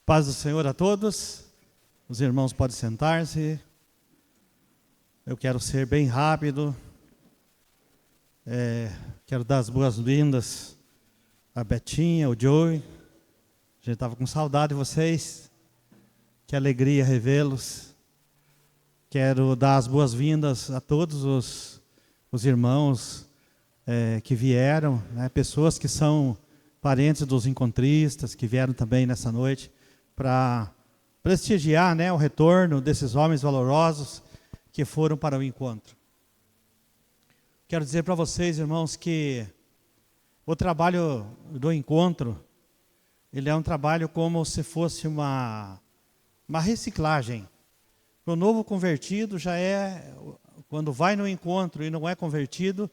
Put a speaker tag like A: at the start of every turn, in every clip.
A: Paz do Senhor a todos. Os irmãos podem sentar-se. Eu quero ser bem rápido. Quero dar as boas-vindas a Betinha, o Joey. A gente estava com saudade de vocês. Que alegria revê-los. Quero dar as boas-vindas a todos os irmãos que vieram, né? Pessoas que são parentes dos encontristas, que vieram também nessa noite para prestigiar, né, o retorno desses homens valorosos que foram para o encontro. Quero dizer para vocês, irmãos, que o trabalho do encontro, ele é um trabalho como se fosse uma reciclagem. Para o novo convertido já é, quando vai no encontro e não é convertido,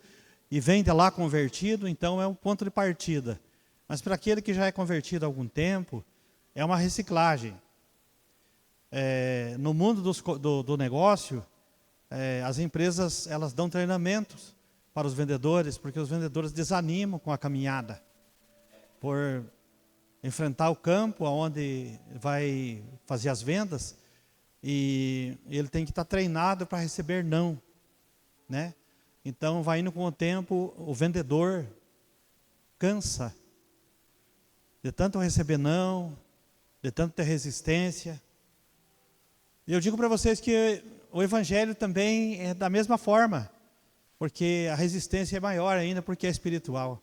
A: e vem de lá convertido, então é um ponto de partida. Mas para aquele que já é convertido há algum tempo, é uma reciclagem. No mundo do negócio, as empresas elas dão treinamentos para os vendedores, porque os vendedores desanimam com a caminhada. Por enfrentar o campo onde vai fazer as vendas, e ele tem que estar treinado para receber não, né? Então vai indo com o tempo, o vendedor cansa de tanto receber não, de tanto ter resistência. E eu digo para vocês que o evangelho também é da mesma forma, porque a resistência é maior ainda porque é espiritual.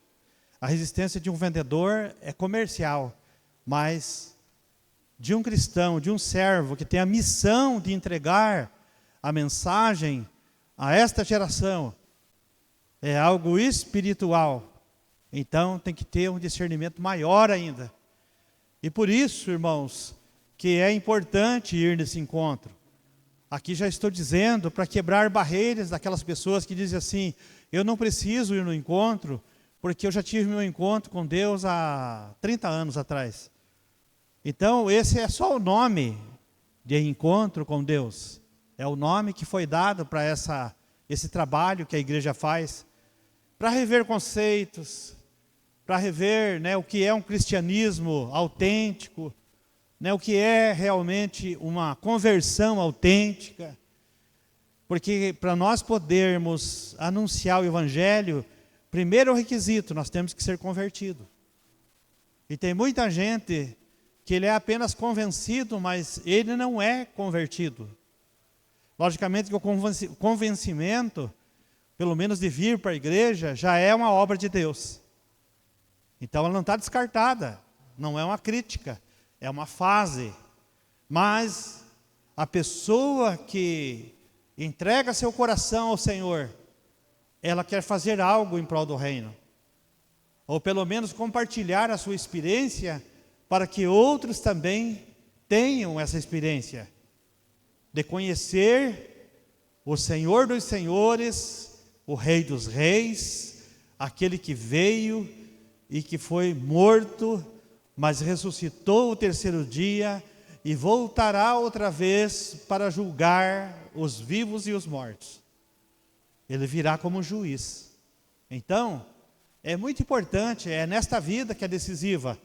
A: A resistência de um vendedor é comercial, mas de um cristão, de um servo que tem a missão de entregar a mensagem a esta geração, é algo espiritual. Então tem que ter um discernimento maior ainda. E por isso, irmãos, que é importante ir nesse encontro. Aqui já estou dizendo para quebrar barreiras daquelas pessoas que dizem assim: eu não preciso ir no encontro, porque eu já tive meu encontro com Deus há 30 anos atrás. Então esse é só o nome de encontro com Deus. É o nome que foi dado para esse trabalho que a igreja faz, para rever conceitos, para rever, né, o que é um cristianismo autêntico, né, o que é realmente uma conversão autêntica. Porque para nós podermos anunciar o evangelho, primeiro requisito, nós temos que ser convertido. E tem muita gente que ele é apenas convencido, mas ele não é convertido. Logicamente que o convencimento, pelo menos de vir para a igreja, já é uma obra de Deus. Então ela não está descartada, não é uma crítica, é uma fase. Mas a pessoa que entrega seu coração ao Senhor, ela quer fazer algo em prol do reino. Ou pelo menos compartilhar a sua experiência para que outros também tenham essa experiência de conhecer o Senhor dos senhores, o Rei dos reis, aquele que veio e que foi morto, mas ressuscitou o terceiro dia e voltará outra vez para julgar os vivos e os mortos. Ele virá como juiz. Então, é muito importante, é nesta vida que é decisiva.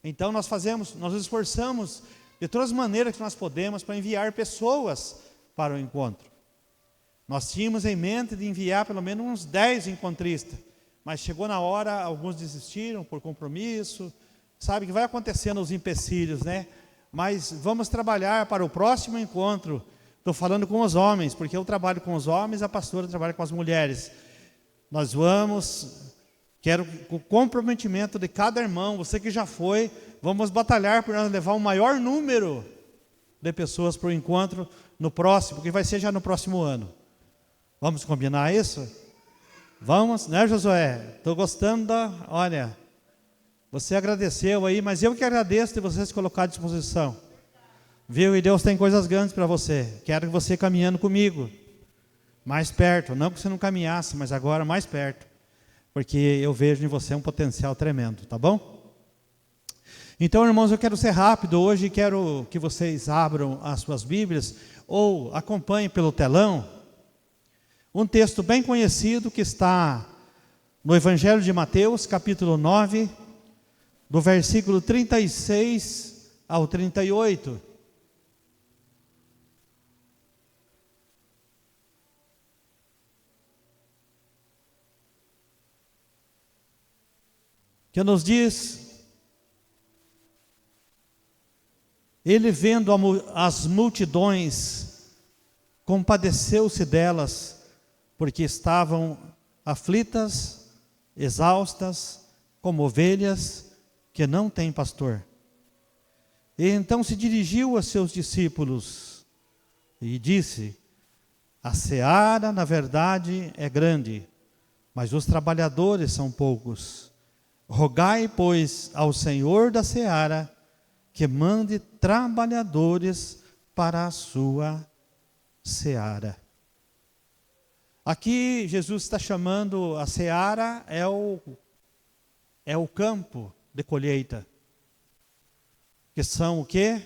A: Então nós nos esforçamos de todas as maneiras que nós podemos para enviar pessoas para o encontro. Nós tínhamos em mente de enviar pelo menos uns 10 encontristas, mas chegou na hora, alguns desistiram por compromisso. Sabe que vai acontecendo os empecilhos, né? Mas vamos trabalhar para o próximo encontro. Estou falando com os homens, porque eu trabalho com os homens, a pastora trabalha com as mulheres. Nós quero o comprometimento de cada irmão, você que já foi, vamos batalhar por nós levar um maior número de pessoas para o encontro no próximo, que vai ser já no próximo ano. Vamos combinar isso? Vamos, né, Josué? Estou gostando olha, você agradeceu aí, mas eu que agradeço de você se colocar à disposição. Viu? E Deus tem coisas grandes para você. Quero que você caminhando comigo, mais perto, não que você não caminhasse, mas agora mais perto, porque eu vejo em você um potencial tremendo, tá bom? Então, irmãos, eu quero ser rápido hoje, quero que vocês abram as suas Bíblias ou acompanhem pelo telão um texto bem conhecido que está no Evangelho de Mateus, capítulo 9, do versículo 36 ao 38. Que nos diz: ele vendo as multidões, compadeceu-se delas, porque estavam aflitas, exaustas, como ovelhas que não têm pastor. E então se dirigiu a seus discípulos e disse: a seara, na verdade, é grande, mas os trabalhadores são poucos. Rogai, pois, ao Senhor da seara que mande trabalhadores para a sua seara. Aqui Jesus está chamando a seara, é o campo de colheita. Que são o quê?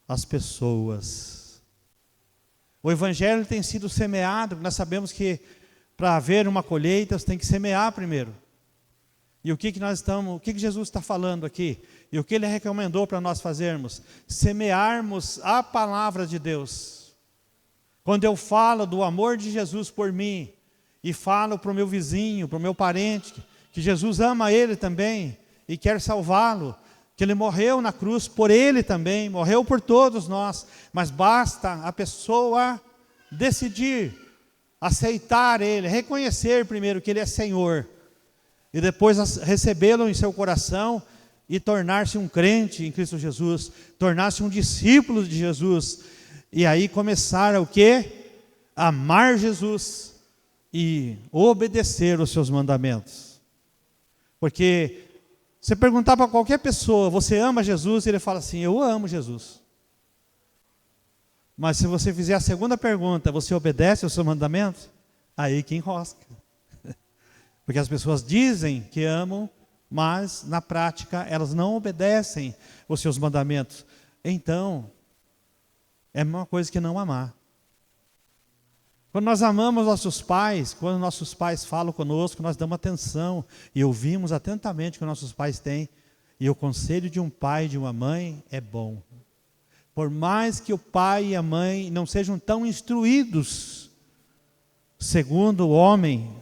A: As pessoas. O evangelho tem sido semeado, nós sabemos que para haver uma colheita, você tem que semear primeiro. E o que Jesus está falando aqui? E o que Ele recomendou para nós fazermos? Semearmos a palavra de Deus. Quando eu falo do amor de Jesus por mim, e falo para o meu vizinho, para o meu parente, que Jesus ama ele também, e quer salvá-lo, que Ele morreu na cruz por ele também, morreu por todos nós, mas basta a pessoa decidir, aceitar Ele, reconhecer primeiro que Ele é Senhor, e depois recebê-lo em seu coração e tornar-se um crente em Cristo Jesus, tornar-se um discípulo de Jesus, e aí começar o quê? Amar Jesus e obedecer os seus mandamentos. Porque você perguntar para qualquer pessoa, você ama Jesus? Ele fala assim, eu amo Jesus. Mas se você fizer a segunda pergunta, você obedece aos seus mandamentos? Aí que enrosca. Porque as pessoas dizem que amam, mas na prática elas não obedecem os seus mandamentos. Então, é uma coisa que não amar. Quando nós amamos nossos pais, quando nossos pais falam conosco, nós damos atenção e ouvimos atentamente o que nossos pais têm. E o conselho de um pai e de uma mãe é bom. Por mais que o pai e a mãe não sejam tão instruídos, segundo o homem,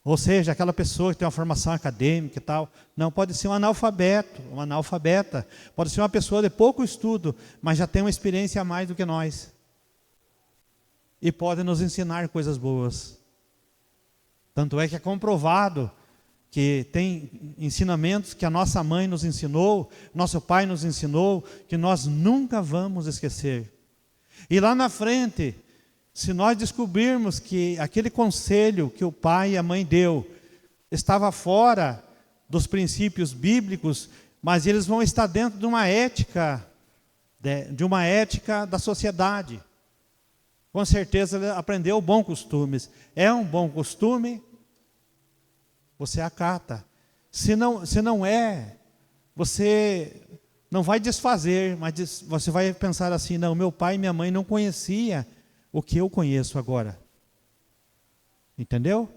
A: ou seja, aquela pessoa que tem uma formação acadêmica e tal, não, pode ser um analfabeto, uma analfabeta, pode ser uma pessoa de pouco estudo, mas já tem uma experiência a mais do que nós. E pode nos ensinar coisas boas. Tanto é que é comprovado que tem ensinamentos que a nossa mãe nos ensinou, nosso pai nos ensinou, que nós nunca vamos esquecer. E lá na frente, se nós descobrirmos que aquele conselho que o pai e a mãe deu estava fora dos princípios bíblicos, mas eles vão estar dentro de uma ética da sociedade. Com certeza ele aprendeu bons costumes. É um bom costume, você acata. Se não é, você não vai desfazer, mas você vai pensar assim, não, meu pai e minha mãe não conheciam o que eu conheço agora. Entendeu?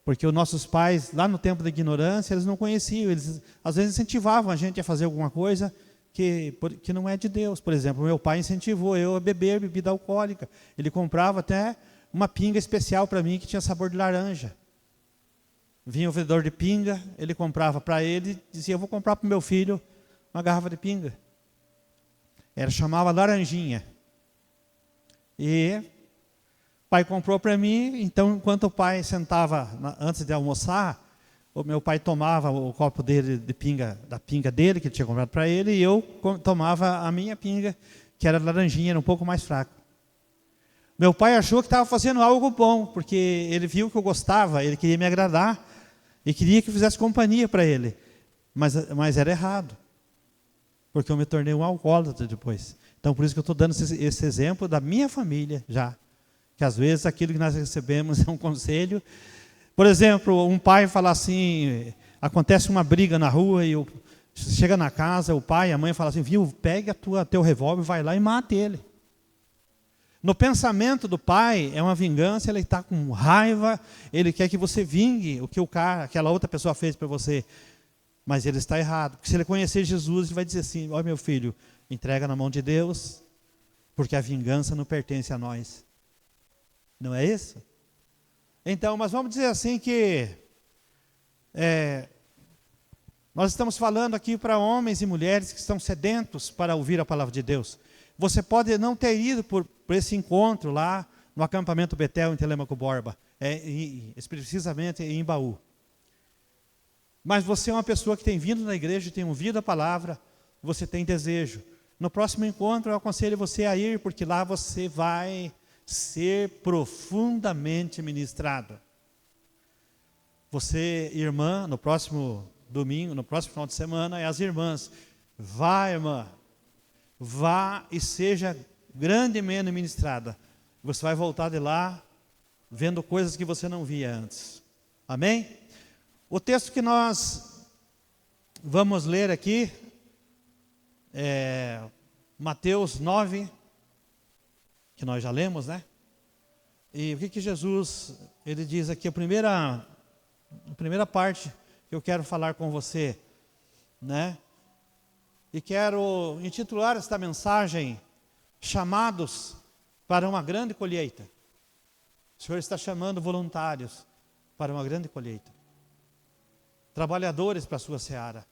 A: Porque os nossos pais, lá no tempo da ignorância, eles não conheciam. Eles, às vezes, incentivavam a gente a fazer alguma coisa que não é de Deus. Por exemplo, meu pai incentivou eu a beber bebida alcoólica. Ele comprava até uma pinga especial para mim que tinha sabor de laranja. Vinha o vendedor de pinga, ele comprava para ele e dizia, eu vou comprar para o meu filho uma garrafa de pinga. Chamava Laranjinha. E o pai comprou para mim, então enquanto o pai sentava antes de almoçar, o meu pai tomava o copo dele de pinga, da pinga dele, que ele tinha comprado para ele, e eu tomava a minha pinga, que era laranjinha, era um pouco mais fraco. Meu pai achou que estava fazendo algo bom, porque ele viu que eu gostava, ele queria me agradar, e queria que eu fizesse companhia para ele. Mas era errado, porque eu me tornei um alcoólatra depois. Então, por isso que eu estou dando esse exemplo da minha família já. Que às vezes aquilo que nós recebemos é um conselho. Por exemplo, um pai fala assim, acontece uma briga na rua e chega na casa, o pai e a mãe falam assim, viu, pega teu revólver, vai lá e mata ele. No pensamento do pai é uma vingança, ele está com raiva, ele quer que você vingue o que aquela outra pessoa fez para você. Mas ele está errado. Porque se ele conhecer Jesus, ele vai dizer assim: ó, meu filho, entrega na mão de Deus, porque a vingança não pertence a nós. Não é isso? Então, mas vamos dizer assim que nós estamos falando aqui para homens e mulheres que estão sedentos para ouvir a palavra de Deus. Você pode não ter ido por esse encontro lá no acampamento Betel em Telêmaco Borba, precisamente em Baú. Mas você é uma pessoa que tem vindo na igreja, tem ouvido a palavra, você tem desejo. No próximo encontro eu aconselho você a ir, porque lá você vai ser profundamente ministrado. Você, irmã, no próximo domingo, no próximo final de semana, as irmãs, vá, irmã, vá e seja grandemente ministrada. Você vai voltar de lá vendo coisas que você não via antes. Amém? O texto que nós vamos ler aqui é Mateus 9, que nós já lemos, né? E o que Jesus, ele diz aqui, a primeira parte que eu quero falar com você, né? E quero intitular esta mensagem, chamados para uma grande colheita. O Senhor está chamando voluntários para uma grande colheita. Trabalhadores para a sua seara.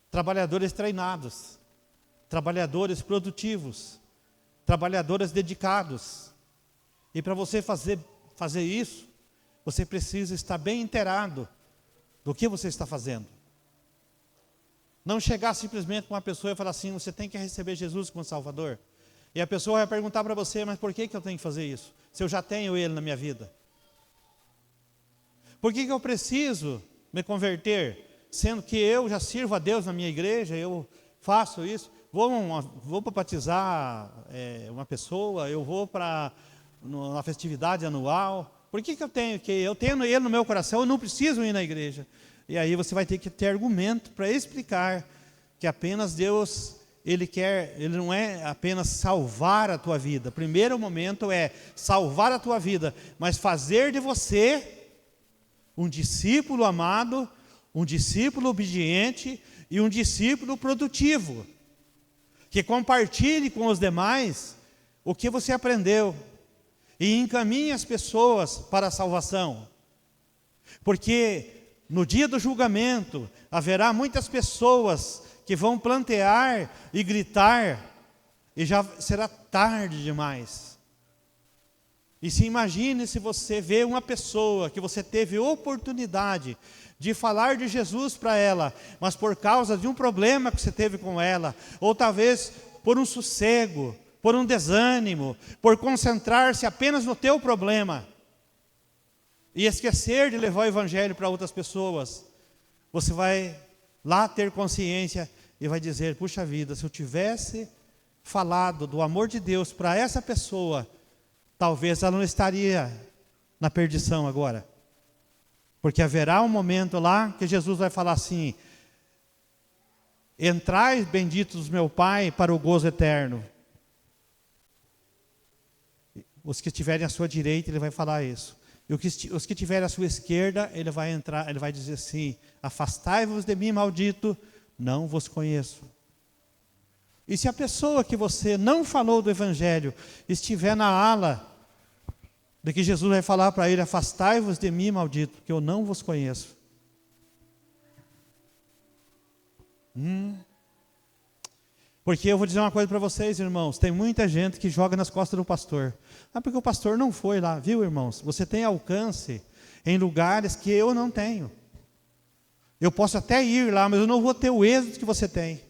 A: Trabalhadores treinados. Trabalhadores produtivos. Trabalhadores dedicados. E para você fazer isso, você precisa estar bem inteirado do que você está fazendo. Não chegar simplesmente com uma pessoa e falar assim: você tem que receber Jesus como Salvador. E a pessoa vai perguntar para você: mas por que eu tenho que fazer isso? Se eu já tenho Ele na minha vida. Por que eu preciso me converter? Sendo que eu já sirvo a Deus na minha igreja, eu faço isso. Vou para batizar uma pessoa, eu vou para uma festividade anual. Por que eu tenho que? Eu tenho Ele no meu coração, eu não preciso ir na igreja. E aí você vai ter que ter argumento para explicar que apenas Deus, Ele não é apenas salvar a tua vida. O primeiro momento é salvar a tua vida, mas fazer de você um discípulo amado, um discípulo obediente e um discípulo produtivo, que compartilhe com os demais o que você aprendeu e encaminhe as pessoas para a salvação. Porque no dia do julgamento haverá muitas pessoas que vão plantear e gritar, e já será tarde demais. E se imagine se você vê uma pessoa que você teve oportunidade de falar de Jesus para ela, mas por causa de um problema que você teve com ela, ou talvez por um sossego, por um desânimo, por concentrar-se apenas no teu problema, e esquecer de levar o evangelho para outras pessoas, você vai lá ter consciência e vai dizer: puxa vida, se eu tivesse falado do amor de Deus para essa pessoa, talvez ela não estaria na perdição agora. Porque haverá um momento lá que Jesus vai falar assim: entrai, benditos do meu Pai, para o gozo eterno. Os que estiverem à sua direita, ele vai falar isso. E os que estiverem à sua esquerda, ele vai dizer assim: afastai-vos de mim, maldito, não vos conheço. E se a pessoa que você não falou do evangelho estiver na ala de que Jesus vai falar para ele: afastai-vos de mim, maldito, porque eu não vos conheço. Porque eu vou dizer uma coisa para vocês, irmãos, tem muita gente que joga nas costas do pastor. Porque o pastor não foi lá, viu, irmãos? Você tem alcance em lugares que eu não tenho. Eu posso até ir lá, mas eu não vou ter o êxito que você tem.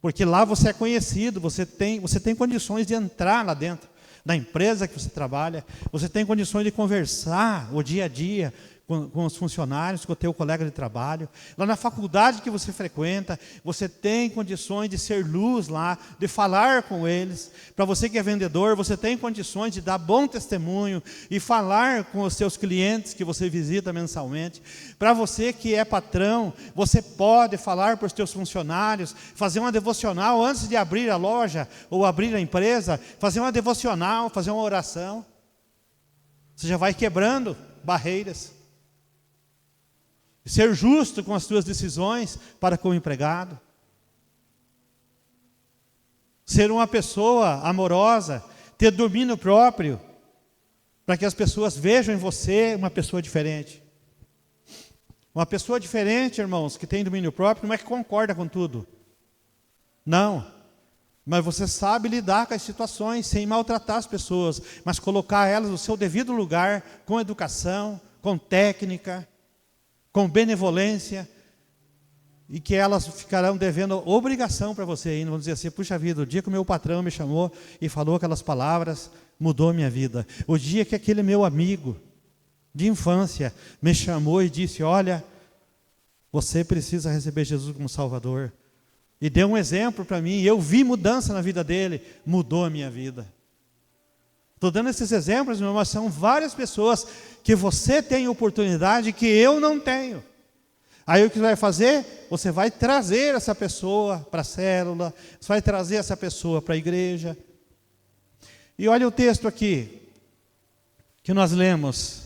A: Porque lá você é conhecido, você tem condições de entrar lá dentro da empresa que você trabalha, você tem condições de conversar o dia a dia com os funcionários, com o teu colega de trabalho. Lá na faculdade que você frequenta, você tem condições de ser luz lá, de falar com eles. Para você que é vendedor, você tem condições de dar bom testemunho e falar com os seus clientes que você visita mensalmente. Para você que é patrão, você pode falar para os teus funcionários, fazer uma devocional antes de abrir a loja ou abrir a empresa, fazer uma devocional, fazer uma oração. Você já vai quebrando barreiras. ser justo com as tuas decisões para com o empregado, ser uma pessoa amorosa, ter domínio próprio, para que as pessoas vejam em você uma pessoa diferente. Uma pessoa diferente, irmãos, que tem domínio próprio, não é que concorda com tudo. Não. Mas você sabe lidar com as situações sem maltratar as pessoas, mas colocar elas no seu devido lugar, com educação, com técnica, com benevolência, e que elas ficarão devendo obrigação para você ainda. Vão dizer assim: puxa vida, o dia que o meu patrão me chamou e falou aquelas palavras, mudou minha vida. O dia que aquele meu amigo de infância me chamou e disse: olha, você precisa receber Jesus como Salvador. E deu um exemplo para mim, eu vi mudança na vida dele, mudou a minha vida. Estou dando esses exemplos, mas são várias pessoas que você tem oportunidade que eu não tenho. Aí o que você vai fazer? Você vai trazer essa pessoa para a célula, você vai trazer essa pessoa para a igreja. E olha o texto aqui, que nós lemos.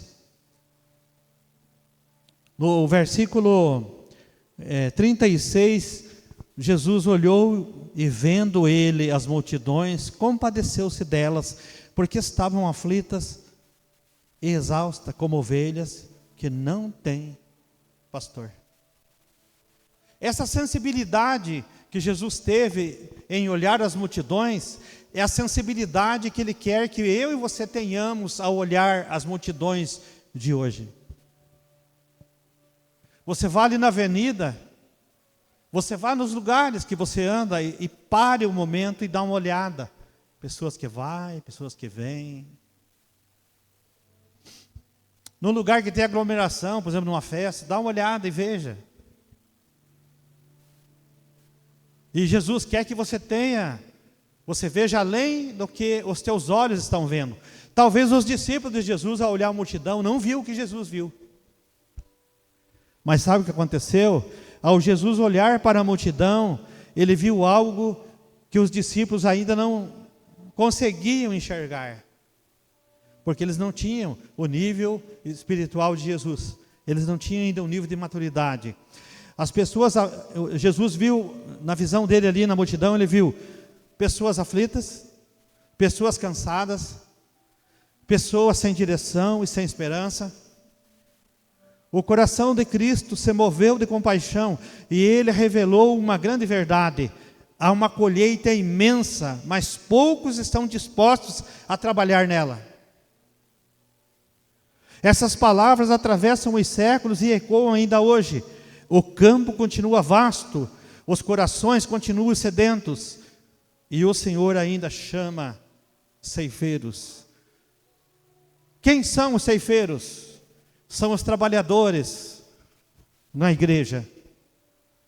A: No versículo 36, Jesus olhou e, vendo ele as multidões, compadeceu-se delas, porque estavam aflitas e exaustas como ovelhas que não têm pastor. Essa sensibilidade que Jesus teve em olhar as multidões é a sensibilidade que Ele quer que eu e você tenhamos ao olhar as multidões de hoje. Você vai ali na avenida, você vai nos lugares que você anda e pare um momento e dá uma olhada. Pessoas que vão, pessoas que vêm. No lugar que tem aglomeração, por exemplo, numa festa, dá uma olhada e veja. E Jesus quer que você veja além do que os teus olhos estão vendo. Talvez os discípulos de Jesus, ao olhar a multidão, não viu o que Jesus viu. Mas sabe o que aconteceu? Ao Jesus olhar para a multidão, ele viu algo que os discípulos ainda não conseguiam enxergar. Porque eles não tinham o nível espiritual de Jesus. Eles não tinham ainda o nível de maturidade. As pessoas, Jesus viu, na visão dele ali na multidão, ele viu pessoas aflitas, pessoas cansadas, pessoas sem direção e sem esperança. O coração de Cristo se moveu de compaixão e ele revelou uma grande verdade. Há uma colheita imensa, mas poucos estão dispostos a trabalhar nela. Essas palavras atravessam os séculos e ecoam ainda hoje. O campo continua vasto, os corações continuam sedentos, e o Senhor ainda chama ceifeiros. Quem são os ceifeiros? São os trabalhadores na igreja.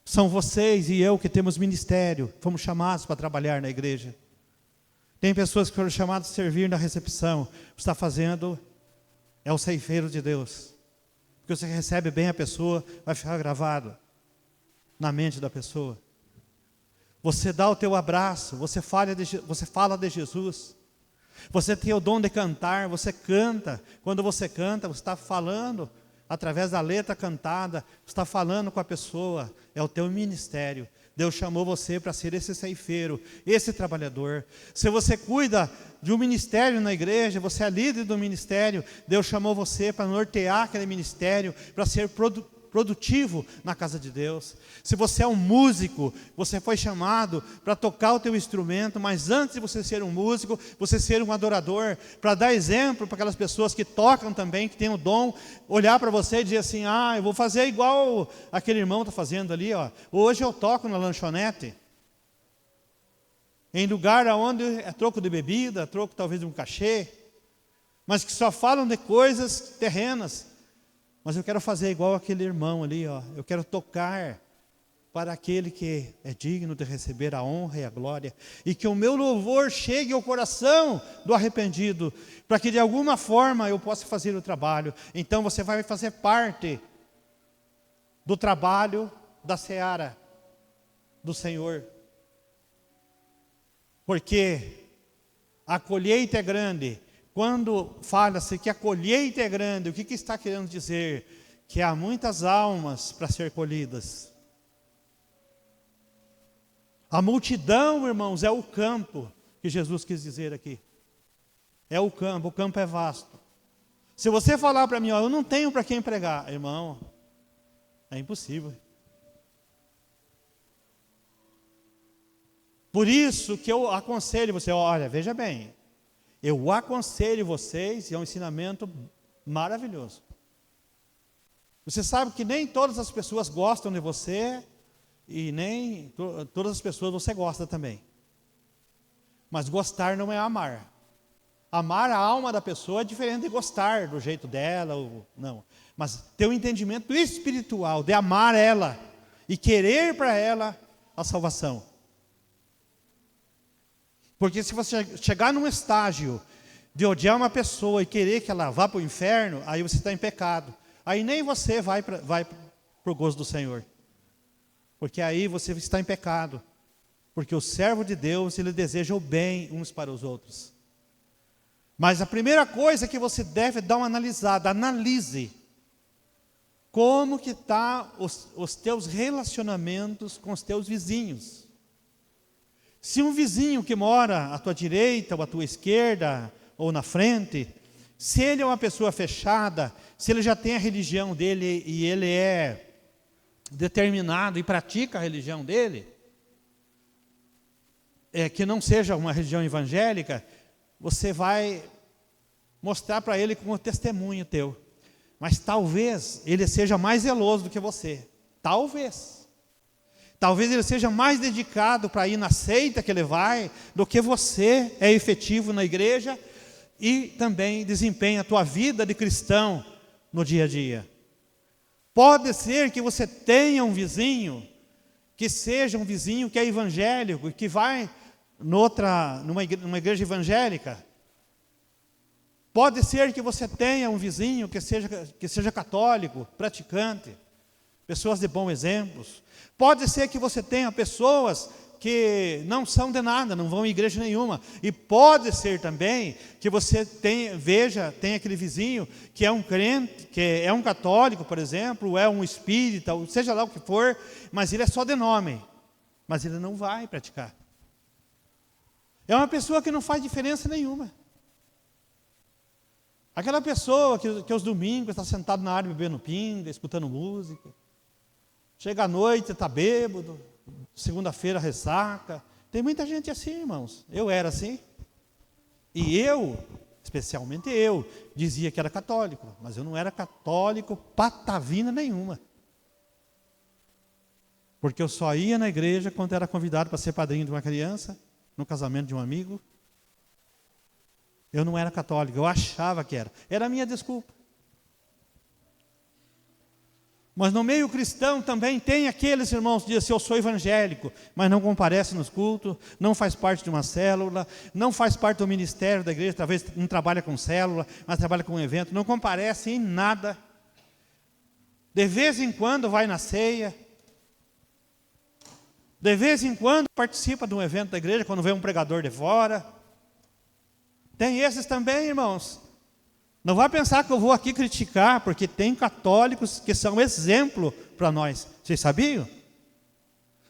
A: São vocês e eu que temos ministério, fomos chamados para trabalhar na igreja. Tem pessoas que foram chamadas a servir na recepção. O que está fazendo é o ceifeiro de Deus. Porque você recebe bem a pessoa, vai ficar gravado na mente da pessoa. Você dá o teu abraço, você fala de Jesus. Você tem o dom de cantar, você canta. Quando você canta, você está falando através da letra cantada, você está falando com a pessoa, é o teu ministério. Deus chamou você para ser esse ceifeiro, esse trabalhador. Se você cuida de um ministério na igreja, você é líder do ministério, Deus chamou você para nortear aquele ministério, para ser produtivo na casa de Deus. Se você é um músico, você foi chamado para tocar o teu instrumento, mas antes de você ser um músico, você ser um adorador, para dar exemplo para aquelas pessoas que tocam também, que têm o dom, olhar para você e dizer assim: eu vou fazer igual aquele irmão está fazendo ali, ó. Hoje eu toco na lanchonete, em lugar onde é troco de bebida, troco talvez de um cachê, mas que só falam de coisas terrenas. Mas eu quero fazer igual aquele irmão ali, ó. Eu quero tocar para aquele que é digno de receber a honra e a glória. E que o meu louvor chegue ao coração do arrependido, para que de alguma forma eu possa fazer o trabalho. Então você vai fazer parte do trabalho da seara do Senhor. Porque a colheita é grande. Quando fala-se que a colheita é grande, o que está querendo dizer? que há muitas almas para ser colhidas. A multidão, irmãos, é o campo que Jesus quis dizer aqui. É o campo é vasto. Se você falar para mim, ó, eu não tenho para quem pregar, irmão, é impossível. Por isso que eu aconselho você, olha, veja bem, eu aconselho vocês, e é um ensinamento maravilhoso. Você sabe que nem todas as pessoas gostam de você, e nem todas as pessoas você gosta também. Mas gostar não é amar. Amar a alma da pessoa é diferente de gostar do jeito dela, ou não. Mas ter um entendimento espiritual de amar ela e querer para ela a salvação. Porque se você chegar num estágio de odiar uma pessoa e querer que ela vá para o inferno, aí você está em pecado. Aí nem você vai para o gozo do Senhor. Porque aí você está em pecado. Porque o servo de Deus, ele deseja o bem uns para os outros. Mas a primeira coisa que você deve dar uma analisada, analise como que está os teus relacionamentos com os teus vizinhos. Se um vizinho que mora à tua direita ou à tua esquerda ou na frente, se ele é uma pessoa fechada, se ele já tem a religião dele e ele é determinado e pratica a religião dele, que não seja uma religião evangélica, você vai mostrar para ele como testemunho teu. Mas talvez ele seja mais zeloso do que você. Talvez. Talvez ele seja mais dedicado para ir na seita que ele vai, do que você é efetivo na igreja e também desempenha a tua vida de cristão no dia a dia. Pode ser que você tenha um vizinho, que seja um vizinho que é evangélico, que vai numa igreja evangélica. Pode ser que você tenha um vizinho que seja católico, praticante, pessoas de bons exemplos. Pode ser que você tenha pessoas que não são de nada, não vão em igreja nenhuma. E pode ser também que você tenha aquele vizinho que é um crente, que é um católico, por exemplo, é um espírita, ou seja lá o que for, mas ele é só de nome, mas ele não vai praticar. É uma pessoa que não faz diferença nenhuma. Aquela pessoa que aos domingos está sentado na área bebendo pinga, escutando música. Chega à noite, está bêbado, segunda-feira ressaca. Tem muita gente assim, irmãos. Eu era assim. E eu, especialmente eu, dizia que era católico, mas eu não era católico patavina nenhuma. Porque eu só ia na igreja quando era convidado para ser padrinho de uma criança, no casamento de um amigo. Eu não era católico, eu achava que era. Era a minha desculpa. Mas no meio cristão também tem aqueles irmãos que dizem assim, eu sou evangélico, mas não comparece nos cultos, não faz parte de uma célula, não faz parte do ministério da igreja, talvez não trabalha com célula, mas trabalha com evento, não comparece em nada. De vez em quando vai na ceia, de vez em quando participa de um evento da igreja, quando vem um pregador de fora. Tem esses também, irmãos. Não vai pensar que eu vou aqui criticar, porque tem católicos que são exemplo para nós. Vocês sabiam?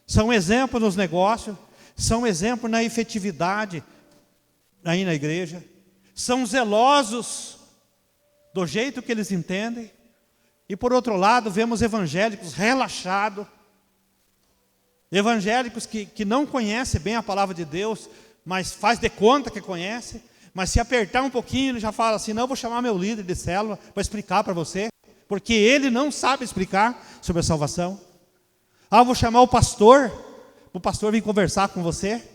A: São exemplo nos negócios, são exemplo na efetividade aí na igreja. São zelosos do jeito que eles entendem. E por outro lado, vemos evangélicos relaxados. Evangélicos que não conhecem bem a palavra de Deus, mas faz de conta que conhece. Mas se apertar um pouquinho, ele já fala assim, não, eu vou chamar meu líder de célula para explicar para você, porque ele não sabe explicar sobre a salvação. Ah, eu vou chamar o pastor vir conversar com você,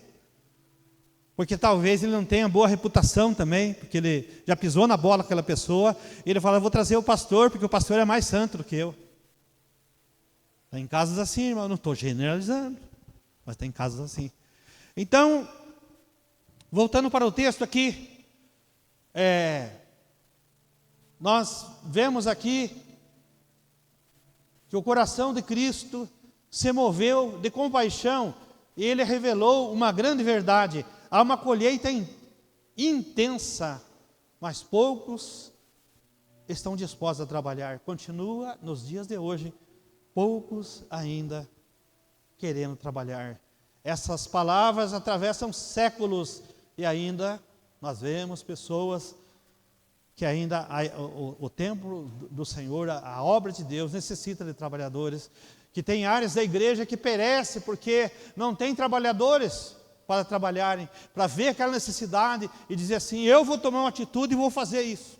A: porque talvez ele não tenha boa reputação também, porque ele já pisou na bola com aquela pessoa, e ele fala, eu vou trazer o pastor, porque o pastor é mais santo do que eu. Tem casos assim, irmão, eu não estou generalizando, mas tem casos assim. Então, voltando para o texto aqui, nós vemos aqui que o coração de Cristo se moveu de compaixão e ele revelou uma grande verdade. Há uma colheita intensa, mas poucos estão dispostos a trabalhar. Continua nos dias de hoje, poucos ainda querendo trabalhar. Essas palavras atravessam séculos e ainda nós vemos pessoas que ainda o templo do Senhor, a obra de Deus necessita de trabalhadores, que tem áreas da igreja que perece porque não tem trabalhadores para trabalharem, para ver aquela necessidade e dizer assim, eu vou tomar uma atitude e vou fazer isso.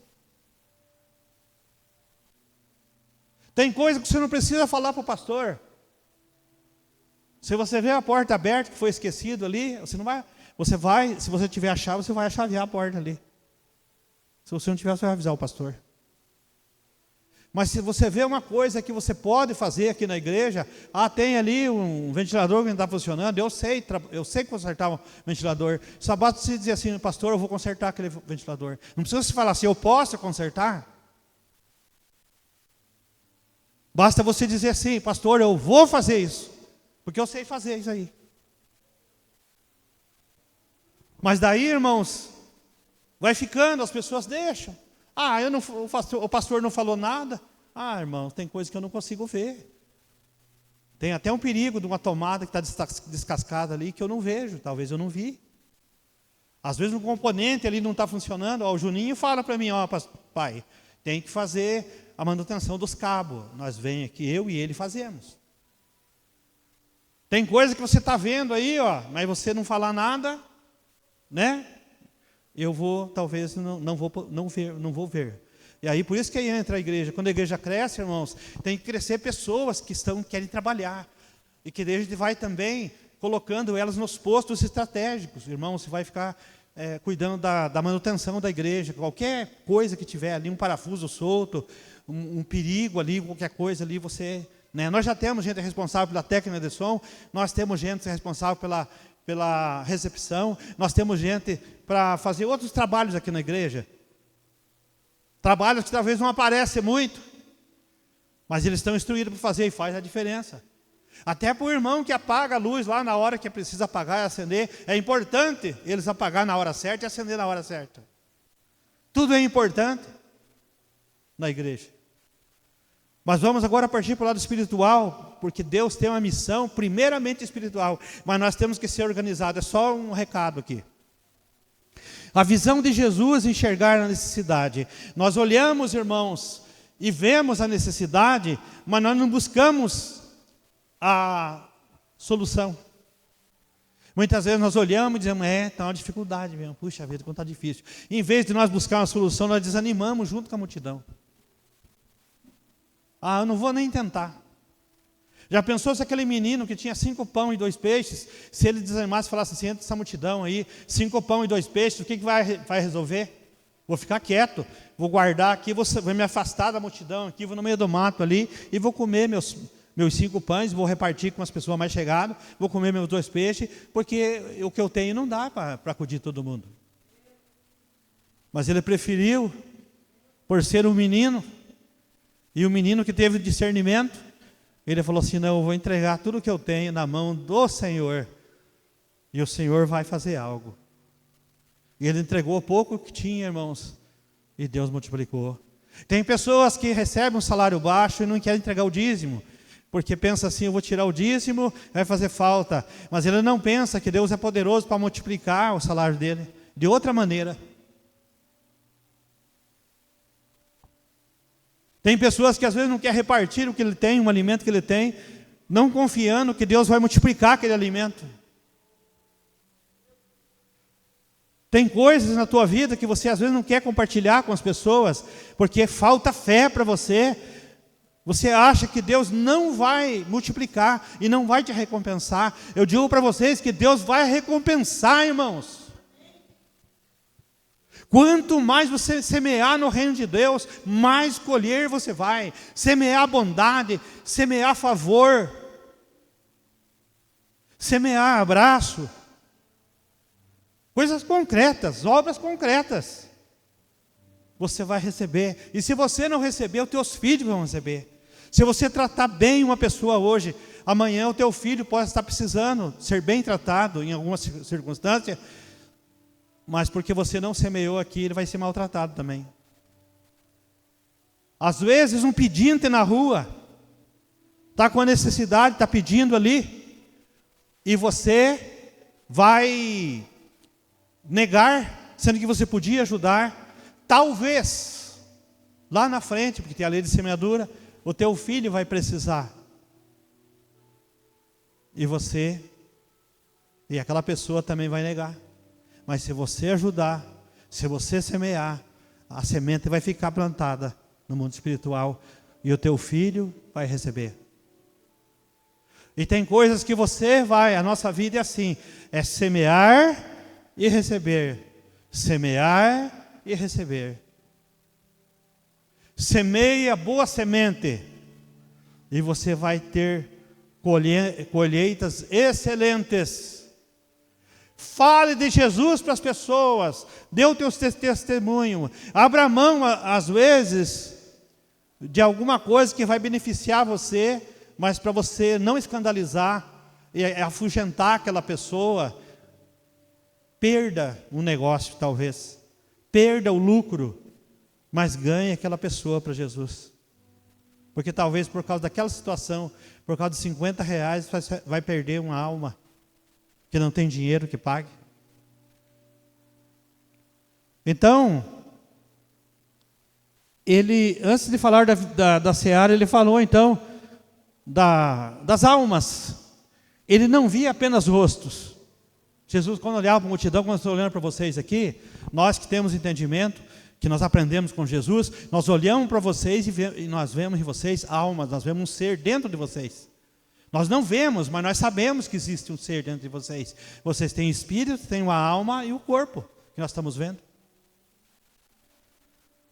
A: Tem coisa que você não precisa falar para o pastor. Se você vê a porta aberta, que foi esquecido ali, você vai, se você tiver a chave, você vai chavear a porta ali. Se você não tiver, você vai avisar o pastor. Mas se você vê uma coisa que você pode fazer aqui na igreja, tem ali um ventilador que não está funcionando, eu sei consertar um ventilador. Só basta você dizer assim, pastor, eu vou consertar aquele ventilador. Não precisa se falar assim, eu posso consertar. Basta você dizer assim, pastor, eu vou fazer isso, porque eu sei fazer isso aí. Mas daí, irmãos, vai ficando, as pessoas deixam. O pastor não falou nada. Irmão, tem coisa que eu não consigo ver. Tem até um perigo de uma tomada que está descascada ali que eu não vejo, talvez eu não vi. Às vezes um componente ali não está funcionando. O Juninho fala para mim, pai, tem que fazer a manutenção dos cabos. Nós vem aqui, eu e ele fazemos. Tem coisa que você está vendo aí, mas você não falar nada, né? Eu vou, talvez, não vou ver. E aí, por isso que aí entra a igreja. Quando a igreja cresce, irmãos, tem que crescer pessoas que querem trabalhar. E que a igreja vai também colocando elas nos postos estratégicos. Irmão, você vai ficar cuidando da manutenção da igreja. Qualquer coisa que tiver ali, um parafuso solto, um perigo ali, qualquer coisa ali, você... Né? Nós já temos gente responsável pela técnica de som, nós temos gente responsável pela recepção, nós temos gente para fazer outros trabalhos aqui na igreja. Trabalhos que talvez não aparecem muito, mas eles estão instruídos para fazer e faz a diferença. Até para o irmão que apaga a luz lá na hora que precisa apagar e acender, é importante eles apagar na hora certa e acender na hora certa. Tudo é importante na igreja. Mas vamos agora partir para o lado espiritual, porque Deus tem uma missão primeiramente espiritual, mas nós temos que ser organizados. É só um recado aqui. A visão de Jesus, enxergar a necessidade. Nós olhamos, irmãos, e vemos a necessidade, mas nós não buscamos a solução. Muitas vezes nós olhamos e dizemos, está uma dificuldade mesmo, puxa vida, como está difícil. Em vez de nós buscar uma solução, nós desanimamos junto com a multidão. Eu não vou nem tentar. Já pensou se aquele menino que tinha 5 pão e 2 peixes, se ele desanimasse e falasse assim, entre essa multidão aí, 5 pão e 2 peixes, o que vai resolver? Vou ficar quieto, vou guardar aqui, vou me afastar da multidão aqui, vou no meio do mato ali e vou comer meus 5 pães, vou repartir com as pessoas mais chegadas, vou comer meus 2 peixes, porque o que eu tenho não dá para acudir todo mundo. Mas ele preferiu, por ser um menino, e o menino que teve discernimento, ele falou assim, não, eu vou entregar tudo o que eu tenho na mão do Senhor, e o Senhor vai fazer algo. E ele entregou o pouco que tinha, irmãos, e Deus multiplicou. Tem pessoas que recebem um salário baixo e não querem entregar o dízimo, porque pensa assim, eu vou tirar o dízimo, vai fazer falta. Mas ele não pensa que Deus é poderoso para multiplicar o salário dele de outra maneira. Tem pessoas que às vezes não querem repartir o que ele tem, um alimento que ele tem, não confiando que Deus vai multiplicar aquele alimento. Tem coisas na tua vida que você às vezes não quer compartilhar com as pessoas, porque falta fé para você. Você acha que Deus não vai multiplicar e não vai te recompensar. Eu digo para vocês que Deus vai recompensar, irmãos. Quanto mais você semear no reino de Deus, mais colher você vai. Semear bondade, semear favor, semear abraço. Coisas concretas, obras concretas. Você vai receber. E se você não receber, os teus filhos vão receber. Se você tratar bem uma pessoa hoje, amanhã o teu filho pode estar precisando ser bem tratado em alguma circunstância, mas porque você não semeou aqui, ele vai ser maltratado também. Às vezes um pedinte na rua está com a necessidade, está pedindo ali, e você vai negar, sendo que você podia ajudar. Talvez, lá na frente, porque tem a lei de semeadura, o teu filho vai precisar. E aquela pessoa também vai negar. Mas se você ajudar, se você semear, a semente vai ficar plantada no mundo espiritual e o teu filho vai receber. E tem coisas que a nossa vida é assim, é semear e receber. Semear e receber. Semeia boa semente e você vai ter colheitas excelentes. Fale de Jesus para as pessoas, dê o teu testemunho, abra mão às vezes de alguma coisa que vai beneficiar você, mas para você não escandalizar e afugentar aquela pessoa, perda um negócio talvez, perda o lucro, mas ganhe aquela pessoa para Jesus. Porque talvez por causa daquela situação, por causa de R$50, vai perder uma alma que não tem dinheiro que pague. Então, ele, antes de falar da seara, ele falou então das almas. Ele não via apenas rostos. Jesus, quando olhava para a multidão, quando eu estou olhando para vocês aqui, nós que temos entendimento, que nós aprendemos com Jesus, nós olhamos para vocês e nós vemos em vocês almas, nós vemos um ser dentro de vocês. Nós não vemos, mas nós sabemos que existe um ser dentro de vocês. Vocês têm espírito, têm uma alma e o corpo, que nós estamos vendo.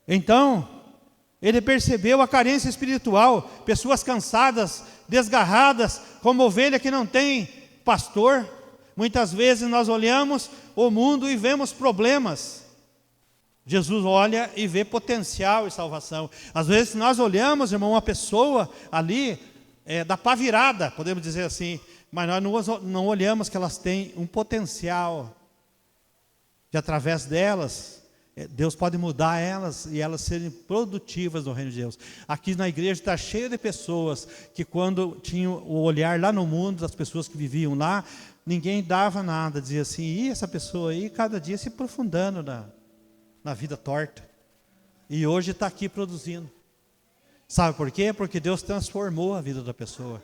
A: Então, ele percebeu a carência espiritual, pessoas cansadas, desgarradas, como ovelha que não tem pastor. Muitas vezes nós olhamos o mundo e vemos problemas. Jesus olha e vê potencial e salvação. Às vezes nós olhamos, irmão, uma pessoa ali, da pá virada, podemos dizer assim, mas nós não olhamos que elas têm um potencial, que através delas, Deus pode mudar elas e elas serem produtivas no reino de Deus. Aqui na igreja está cheio de pessoas que quando tinham o olhar lá no mundo, das pessoas que viviam lá, ninguém dava nada, dizia assim, e essa pessoa aí cada dia se aprofundando na vida torta. E hoje está aqui produzindo. Sabe por quê? Porque Deus transformou a vida da pessoa.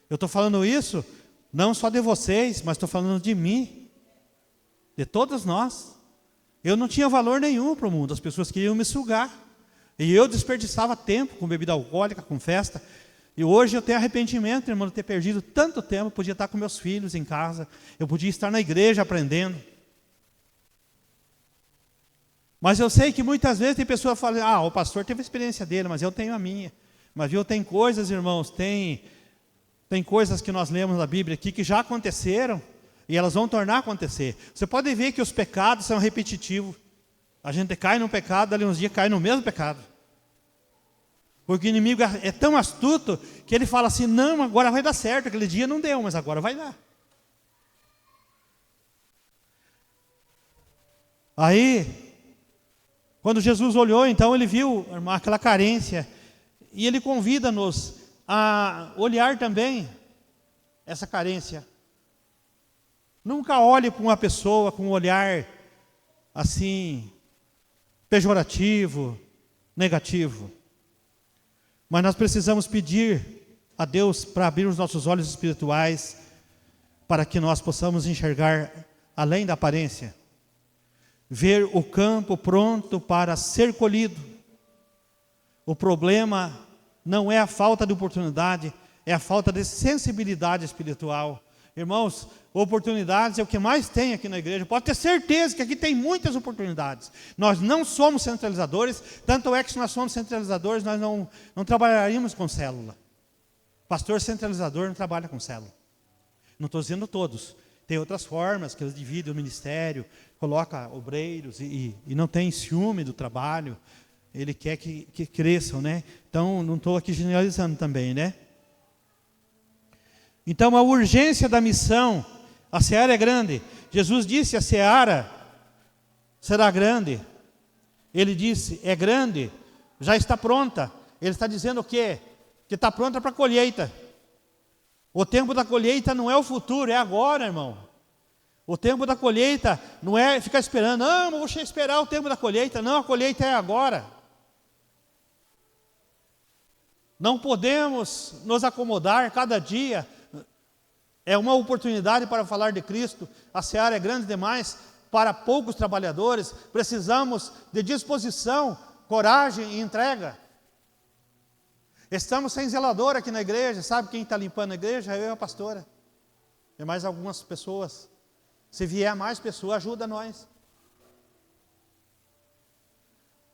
A: Eu estou falando isso, não só de vocês, mas estou falando de mim, de todos nós. Eu não tinha valor nenhum para o mundo, as pessoas queriam me sugar. E eu desperdiçava tempo com bebida alcoólica, com festa. E hoje eu tenho arrependimento, irmão, de ter perdido tanto tempo. Eu podia estar com meus filhos em casa, eu podia estar na igreja aprendendo. Mas eu sei que muitas vezes tem pessoas que falam, o pastor teve a experiência dele, mas eu tenho a minha. Mas viu, tem coisas, irmãos, tem coisas que nós lemos na Bíblia aqui que já aconteceram e elas vão tornar a acontecer. Você pode ver que os pecados são repetitivos. A gente cai num pecado, ali uns dias cai no mesmo pecado. Porque o inimigo é tão astuto que ele fala assim, não, agora vai dar certo, aquele dia não deu, mas agora vai dar. Aí, quando Jesus olhou, então ele viu aquela carência e ele convida-nos a olhar também essa carência. Nunca olhe para uma pessoa com um olhar assim, pejorativo, negativo. Mas nós precisamos pedir a Deus para abrir os nossos olhos espirituais, para que nós possamos enxergar além da aparência. Ver o campo pronto para ser colhido. O problema não é a falta de oportunidade, é a falta de sensibilidade espiritual. Irmãos, oportunidades é o que mais tem aqui na igreja. Pode ter certeza que aqui tem muitas oportunidades. Nós não somos centralizadores, tanto é que se nós somos centralizadores, nós não trabalharíamos com célula. Pastor centralizador não trabalha com célula. Não estou dizendo todos. Tem outras formas que eles dividem o ministério, coloca obreiros e não tem ciúme do trabalho. Ele quer que cresçam, né? Então, não estou aqui generalizando também, né? Então, a urgência da missão, a seara é grande. Jesus disse, a seara será grande. Ele disse, é grande já está pronta. Ele está dizendo o quê? Que está pronta para a colheita. O tempo da colheita não é o futuro, é agora, irmão. O tempo da colheita não é ficar esperando, não, vou esperar o tempo da colheita. Não, a colheita é agora. Não podemos nos acomodar cada dia. É uma oportunidade para falar de Cristo. A seara é grande demais para poucos trabalhadores. Precisamos de disposição, coragem e entrega. Estamos sem zelador aqui na igreja. Sabe quem está limpando a igreja? Eu e a pastora. E mais algumas pessoas. Se vier mais pessoas, ajuda nós.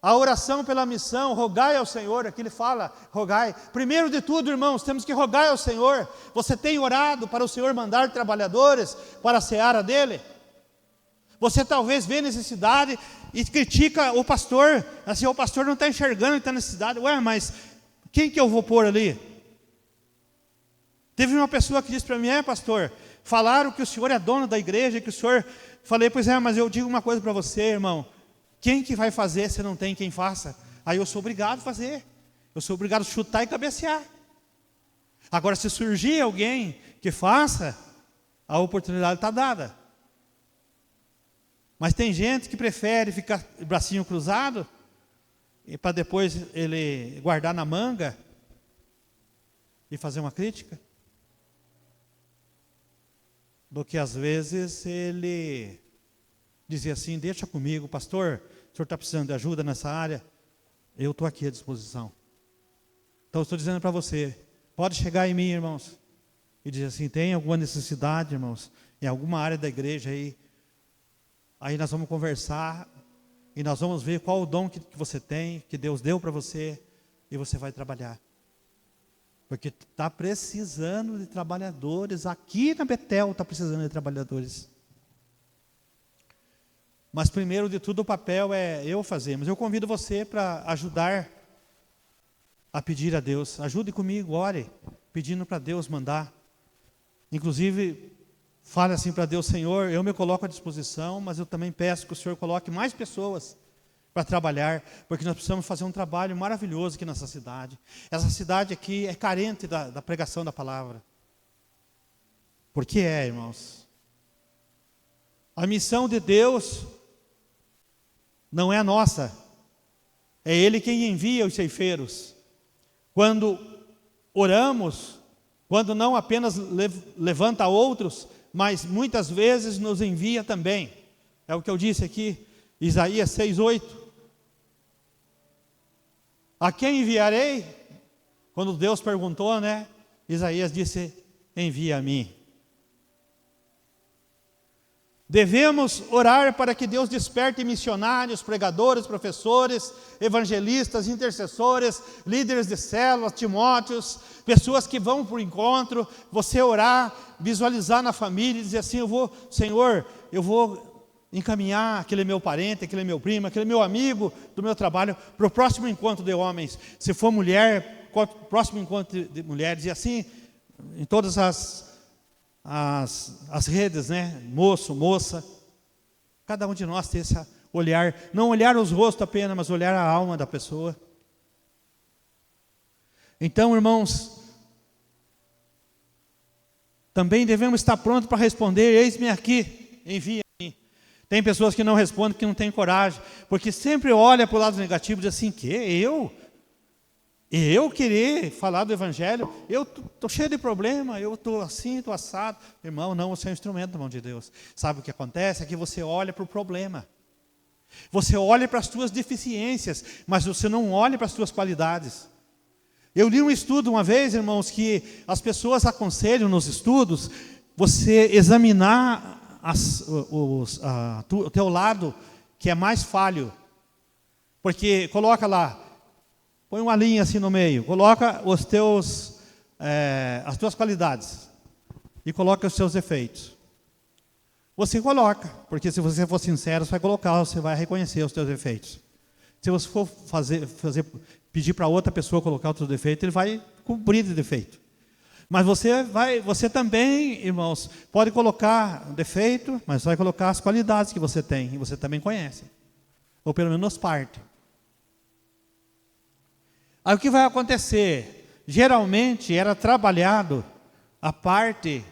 A: A oração pela missão, rogai ao Senhor, aqui ele fala, rogai. Primeiro de tudo, irmãos, temos que rogar ao Senhor. Você tem orado para o Senhor mandar trabalhadores para a seara dele? Você talvez vê necessidade e critica o pastor. Assim, o pastor não está enxergando que está necessidade. Ué, mas quem que eu vou pôr ali? Teve uma pessoa que disse para mim, pastor, falaram que o senhor é dono da igreja, que o senhor... Falei, pois é, mas eu digo uma coisa para você, irmão. Quem que vai fazer se não tem quem faça? Aí eu sou obrigado a fazer. Eu sou obrigado a chutar e cabecear. Agora, se surgir alguém que faça, a oportunidade está dada. Mas tem gente que prefere ficar bracinho cruzado e para depois ele guardar na manga e fazer uma crítica, do que às vezes ele dizia assim, deixa comigo, pastor, o senhor está precisando de ajuda nessa área? Eu estou aqui à disposição. Então eu estou dizendo para você, pode chegar em mim, irmãos, e dizer assim, tem alguma necessidade, irmãos, em alguma área da igreja aí nós vamos conversar, e nós vamos ver qual o dom que você tem, que Deus deu para você, e você vai trabalhar. Porque está precisando de trabalhadores, aqui na Betel está precisando de trabalhadores. Mas primeiro de tudo o papel é eu fazer. Mas eu convido você para ajudar a pedir a Deus. Ajude comigo, ore, pedindo para Deus mandar. Inclusive, fale assim para Deus, Senhor, eu me coloco à disposição, mas eu também peço que o Senhor coloque mais pessoas para trabalhar, porque nós precisamos fazer um trabalho maravilhoso aqui nessa cidade. Essa cidade aqui é carente da pregação da palavra. Por que é, irmãos? A missão de Deus não é nossa, é Ele quem envia os ceifeiros. Quando oramos, quando não apenas levanta outros, mas muitas vezes nos envia também. É o que eu disse aqui, Isaías 6:8. A quem enviarei? Quando Deus perguntou, né? Isaías disse, envia a mim. Devemos orar para que Deus desperte missionários, pregadores, professores, evangelistas, intercessores, líderes de células, Timóteos, pessoas que vão para o encontro, você orar, visualizar na família e dizer assim, Senhor, eu vou encaminhar aquele meu parente, aquele meu primo, aquele meu amigo do meu trabalho para o próximo encontro de homens. Se for mulher, próximo encontro de mulheres, e assim, em todas as redes, né? Moço, moça, cada um de nós tem esse olhar, não olhar os rostos apenas, mas olhar a alma da pessoa. Então, irmãos, também devemos estar prontos para responder, eis-me aqui, envia-me. Tem pessoas que não respondem, que não têm coragem, porque sempre olha para o lado negativo e diz assim, que eu querer falar do Evangelho, eu estou cheio de problema, eu estou assim, estou assado. Irmão, não, você é um instrumento da mão de Deus. Sabe o que acontece? É que você olha para o problema. Você olha para as suas deficiências, mas você não olha para as suas qualidades. Eu li um estudo uma vez, irmãos, que as pessoas aconselham nos estudos, você examinar o teu lado que é mais falho. Porque coloca lá, põe uma linha assim no meio, coloca as tuas qualidades e coloca os seus defeitos. Você coloca, porque se você for sincero, você vai colocar, você vai reconhecer os teus defeitos. Se você for pedir para outra pessoa colocar o teu defeito, ele vai cobrir de defeito. Mas você também, irmãos, pode colocar defeito, mas vai colocar as qualidades que você tem, e você também conhece. Ou pelo menos parte. Aí o que vai acontecer? Geralmente era trabalhado a parte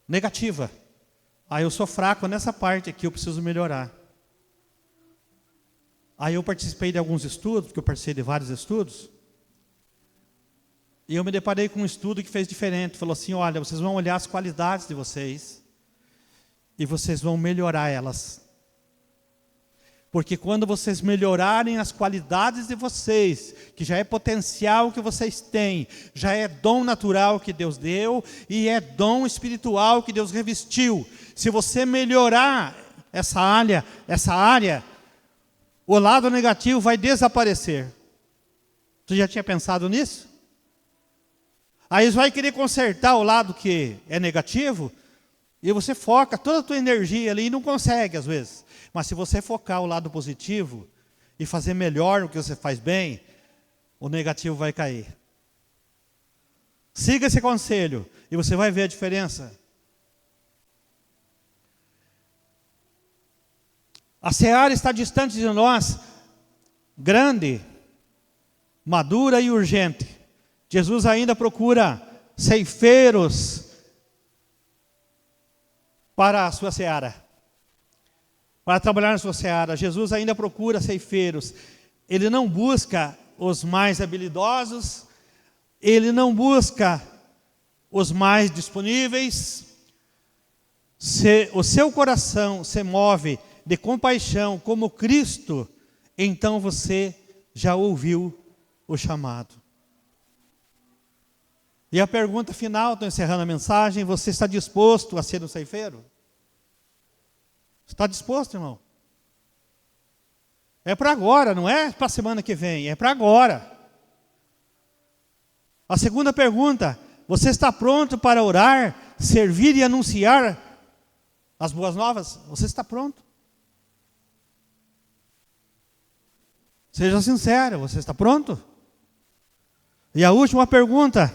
A: negativa. Aí eu sou fraco nessa parte aqui, eu preciso melhorar. Aí eu participei de alguns estudos, porque eu participei de vários estudos. E eu me deparei com um estudo que fez diferente. Falou assim, olha, vocês vão olhar as qualidades de vocês e vocês vão melhorar elas. Porque quando vocês melhorarem as qualidades de vocês, que já é potencial que vocês têm, já é dom natural que Deus deu e é dom espiritual que Deus revestiu. Se você melhorar essa área, o lado negativo vai desaparecer. Você já tinha pensado nisso? Aí você vai querer consertar o lado que é negativo, e você foca toda a tua energia ali e não consegue às vezes. Mas se você focar o lado positivo e fazer melhor o que você faz bem, o negativo vai cair. Siga esse conselho e você vai ver a diferença. A seara está distante de nós, grande, madura e urgente. Jesus ainda procura ceifeiros para a sua seara, para trabalhar na sua seara. Jesus ainda procura ceifeiros. Ele não busca os mais habilidosos, ele não busca os mais disponíveis. Se o seu coração se move de compaixão como Cristo, então você já ouviu o chamado. E a pergunta final, estou encerrando a mensagem, você está disposto a ser um ceifeiro? Está disposto, irmão? É para agora, não é para a semana que vem, é para agora. A segunda pergunta, você está pronto para orar, servir e anunciar as boas novas? Você está pronto? Seja sincero, você está pronto? E a última pergunta,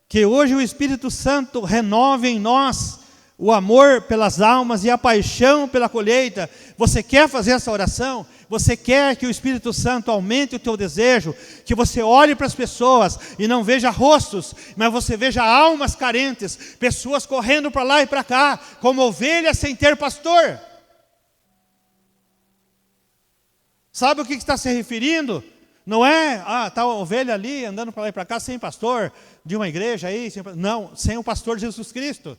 A: que hoje o Espírito Santo renove em nós o amor pelas almas e a paixão pela colheita. Você quer fazer essa oração? Você quer que o Espírito Santo aumente o teu desejo? Que você olhe para as pessoas e não veja rostos, mas você veja almas carentes, pessoas correndo para lá e para cá, como ovelhas sem ter pastor. Sabe o que está se referindo? Não é, está a ovelha ali andando para lá e para cá sem pastor de uma igreja aí. Não, sem o pastor Jesus Cristo.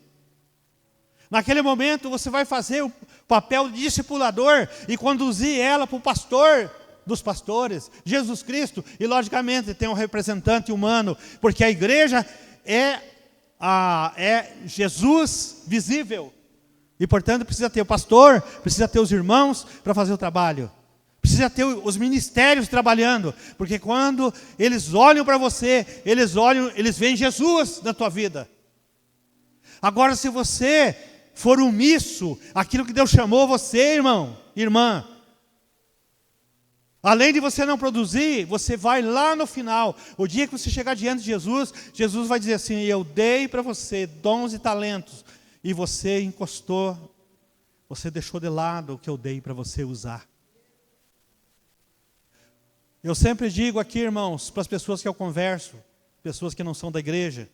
A: Naquele momento você vai fazer o papel de discipulador e conduzir ela para o pastor dos pastores, Jesus Cristo. E logicamente tem um representante humano, porque a igreja é Jesus visível. E portanto precisa ter o pastor, precisa ter os irmãos para fazer o trabalho. Precisa ter os ministérios trabalhando, porque quando eles olham para você, eles veem Jesus na tua vida. Agora, se você for omisso àquilo que Deus chamou você, irmão, irmã, além de você não produzir, você vai lá no final, o dia que você chegar diante de Jesus, Jesus vai dizer assim, eu dei para você dons e talentos, e você encostou, você deixou de lado o que eu dei para você usar. Eu sempre digo aqui, irmãos, para as pessoas que eu converso, pessoas que não são da igreja,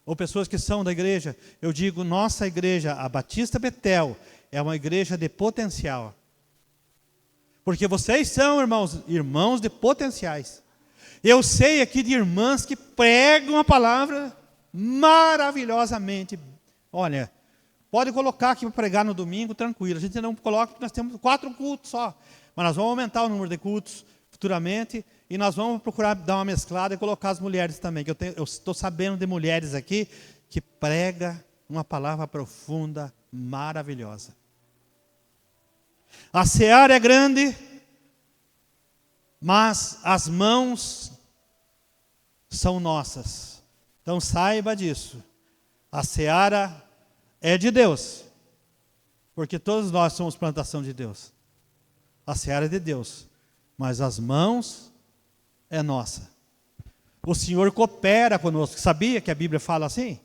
A: ou pessoas que são da igreja, eu digo, nossa igreja, a Batista Betel, é uma igreja de potencial. Porque vocês são, irmãos de potenciais. Eu sei aqui de irmãs que pregam a palavra maravilhosamente. Olha, pode colocar aqui para pregar no domingo, tranquilo. A gente não coloca, porque nós temos 4 cultos só. Mas nós vamos aumentar o número de cultos futuramente, e nós vamos procurar dar uma mesclada e colocar as mulheres também, que eu estou sabendo de mulheres aqui que prega uma palavra profunda, maravilhosa. A seara é grande, mas as mãos são nossas. Então saiba disso. A seara é de Deus, porque todos nós somos plantação de Deus. A seara é de Deus, mas as mãos é nossa. O Senhor coopera conosco. Sabia que a Bíblia fala assim?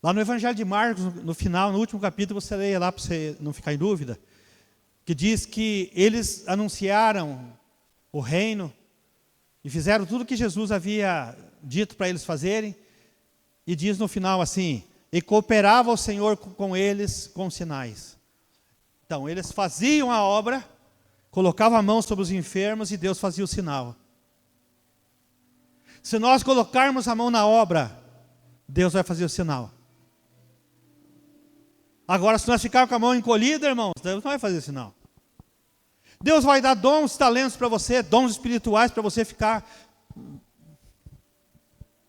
A: Lá no Evangelho de Marcos, no final, no último capítulo, você leia lá para você não ficar em dúvida. que diz que eles anunciaram o reino e fizeram tudo o que Jesus havia dito para eles fazerem, e diz no final assim: e cooperava o Senhor com eles com sinais. Então, eles faziam a obra, colocavam a mão sobre os enfermos e Deus fazia o sinal. Se nós colocarmos a mão na obra, Deus vai fazer o sinal. Agora, se nós ficarmos com a mão encolhida, irmãos, Deus não vai fazer o sinal. Deus vai dar dons, talentos para você, dons espirituais para você ficar,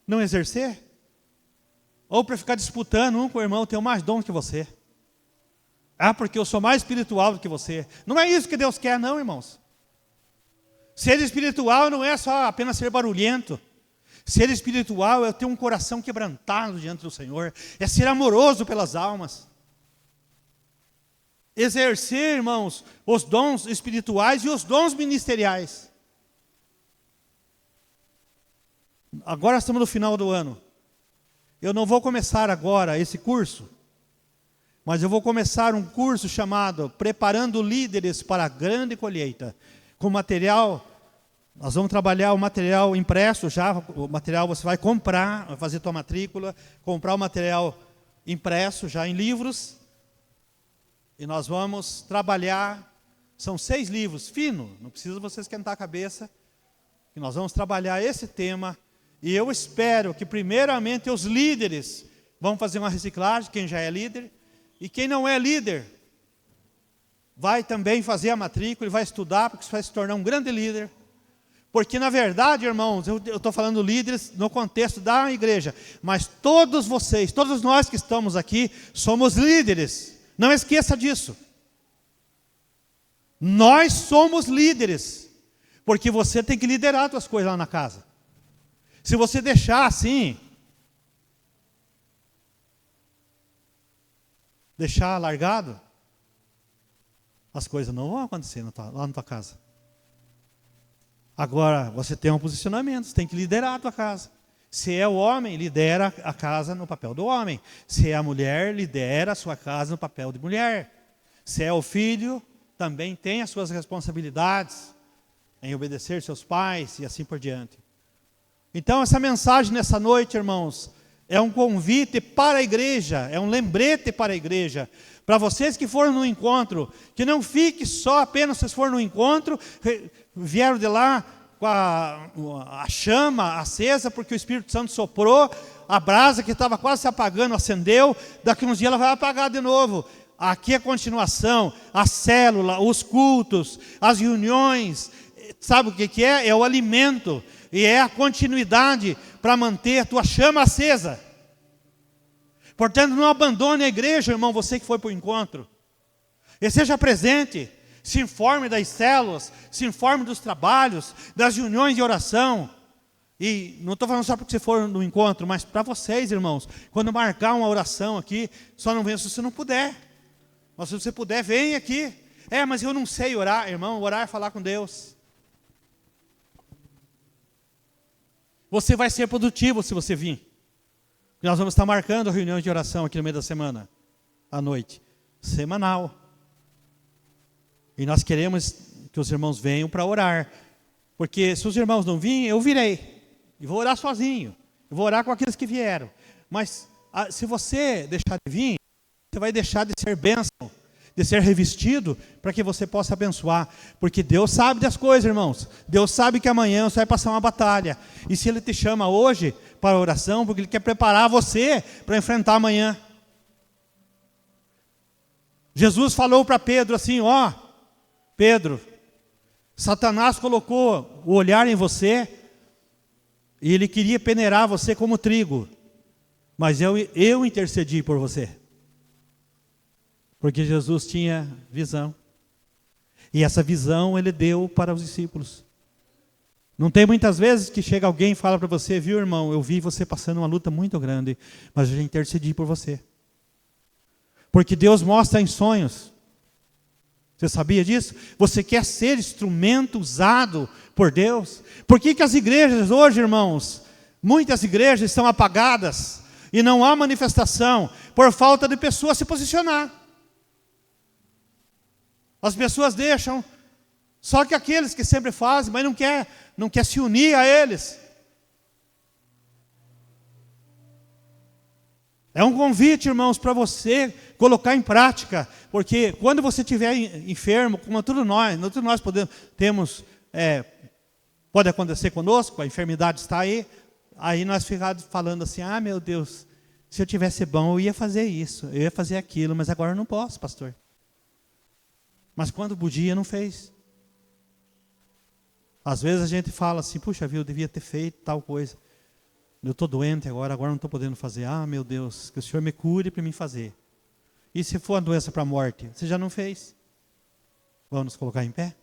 A: não exercer. Ou para ficar disputando um com o irmão, eu tenho mais dons que você. Ah, porque eu sou mais espiritual do que você. Não é isso que Deus quer, não, irmãos. Ser espiritual não é só apenas ser barulhento. Ser espiritual é ter um coração quebrantado diante do Senhor. É ser amoroso pelas almas. Exercer, irmãos, os dons espirituais e os dons ministeriais. Agora estamos no final do ano. Eu não vou começar agora esse curso, mas eu vou começar um curso chamado Preparando Líderes para a Grande Colheita. Com material, nós vamos trabalhar o material impresso já, o material você vai comprar, vai fazer tua matrícula, comprar o material impresso já em livros. E nós vamos trabalhar, são 6 livros, fino, não precisa você esquentar a cabeça. E nós vamos trabalhar esse tema. E eu espero que primeiramente os líderes vão fazer uma reciclagem, quem já é líder. E quem não é líder, vai também fazer a matrícula e vai estudar, porque você vai se tornar um grande líder. Porque na verdade, irmãos, eu estou falando líderes no contexto da igreja. Mas todos vocês, todos nós que estamos aqui, somos líderes. Não esqueça disso. Nós somos líderes. Porque você tem que liderar as suas coisas lá na casa. Se você deixar assim, deixar largado, as coisas não vão acontecer lá na tua casa. Agora, você tem um posicionamento, você tem que liderar a tua casa. Se é o homem, lidera a casa no papel do homem. Se é a mulher, lidera a sua casa no papel de mulher. Se é o filho, também tem as suas responsabilidades em obedecer seus pais e assim por diante. Então, essa mensagem nessa noite, irmãos, é um convite para a igreja, é um lembrete para a igreja. Para vocês que foram no encontro, que não fique só apenas vocês foram no encontro, vieram de lá com a chama acesa, porque o Espírito Santo soprou, a brasa que estava quase se apagando, acendeu, daqui uns dias ela vai apagar de novo. Aqui é a continuação, a célula, os cultos, as reuniões, sabe o que é? É o alimento, e é a continuidade para manter a tua chama acesa. Portanto, não abandone a igreja, irmão, você que foi para o encontro. E seja presente, se informe das células, se informe dos trabalhos, das reuniões de oração. E não estou falando só porque você for no encontro, mas para vocês, irmãos, quando marcar uma oração aqui, só não venha se você não puder. Mas se você puder, vem aqui. Mas eu não sei orar, irmão, orar é falar com Deus. Você vai ser produtivo se você vir. Nós vamos estar marcando a reunião de oração aqui no meio da semana, à noite, semanal. E nós queremos que os irmãos venham para orar. Porque se os irmãos não virem, eu virei. E vou orar sozinho. Eu vou orar com aqueles que vieram. Mas se você deixar de vir, você vai deixar de ser bênção, de ser revestido, para que você possa abençoar. Porque Deus sabe das coisas, irmãos. Deus sabe que amanhã você vai passar uma batalha. E se Ele te chama hoje para a oração, porque Ele quer preparar você para enfrentar amanhã. Jesus falou para Pedro assim, Pedro, Satanás colocou o olhar em você e ele queria peneirar você como trigo, mas eu intercedi por você, porque Jesus tinha visão, e essa visão ele deu para os discípulos. Não tem muitas vezes que chega alguém e fala para você, viu, irmão, eu vi você passando uma luta muito grande, mas eu já intercedi por você, porque Deus mostra em sonhos. Você sabia disso? Você quer ser instrumento usado por Deus? Por que as igrejas hoje, irmãos, muitas igrejas estão apagadas e não há manifestação por falta de pessoas se posicionar? As pessoas deixam. Só que aqueles que sempre fazem, mas não quer se unir a eles. É um convite, irmãos, para você colocar em prática. Porque quando você estiver enfermo, como todos nós pode acontecer conosco, a enfermidade está aí nós ficamos falando assim, meu Deus, se eu tivesse bom, eu ia fazer isso, eu ia fazer aquilo, mas agora eu não posso, pastor. Mas quando podia, não fez. Às vezes a gente fala assim, puxa vida, eu devia ter feito tal coisa. Eu estou doente agora não estou podendo fazer. Meu Deus, que o Senhor me cure para mim fazer. E se for uma doença para a morte? Você já não fez? Vamos nos colocar em pé?